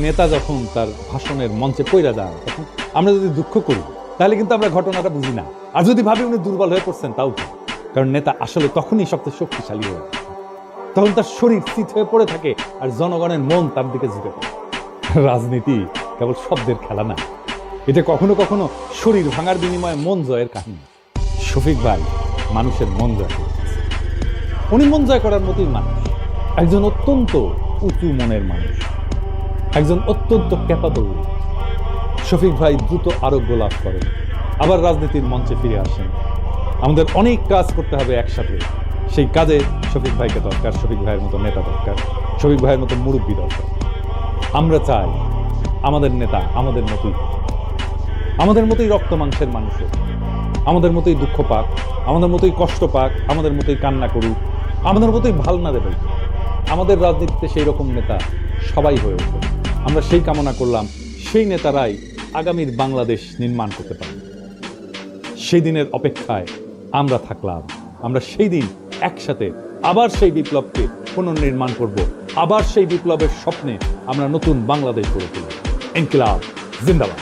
নেতা যখন তার ভাষণের মঞ্চে পইরা যায়, তখন আমরা যদি দুঃখ করি তাহলে কিন্তু আমরা ঘটনাটা বুঝি না। আর যদি ভাবি উনি দুর্বল হয়ে পড়ছেন, তাও ঠিক। কারণ নেতা আসলে তখনই সবচেয়ে শক্তিশালী হয়ে যায়, তখন তার শরীর স্থিত হয়ে পড়ে থাকে আর জনগণের মন তার দিকে ঝুঁকে পড়ে। রাজনীতি কেবল শব্দের খেলা না, এটা কখনো কখনো শরীর ভাঙার বিনিময়ে মন জয়ের কাহিনী। শফিক ভাই মানুষের মন জয় করেছে। উনি মন জয় করার মতোই মানুষ, একজন অত্যন্ত উঁচু মনের মানুষ, একজন অত্যন্ত ক্যাপাবল। শফিক ভাই দ্রুত আরোগ্য লাভ করেন, আবার রাজনীতির মঞ্চে ফিরে আসেন। আমাদের অনেক কাজ করতে হবে একসাথে, সেই কাজে শফিক ভাইকে দরকার, শফিক ভাইয়ের মতো নেতা দরকার, শফিক ভাইয়ের মতো মুরব্বী দরকার। আমরা চাই আমাদের নেতা আমাদের মতোই রক্ত মাংসের মানুষ, আমাদের মতোই দুঃখ পাক, আমাদের মতোই কষ্ট পাক, আমাদের মতোই কান্না করুক, আমাদের মতোই ভাল না দেবে। আমাদের রাজনীতিতে সেই রকম নেতা সবাই হয়ে ওঠে। আমরা সেই কামনা করলাম, সেই নেতারাই আগামীর বাংলাদেশ নির্মাণ করতে পারবে। সেই দিনের অপেক্ষায় আমরা থাকলাম। আমরা সেই দিন একসাথে আবার সেই বিপ্লবকে পুনর্নির্মাণ করব, আবার সেই বিপ্লবের স্বপ্নে আমরা নতুন বাংলাদেশ গড়ে তুলব। ইনকিলাব জিন্দাবাদ।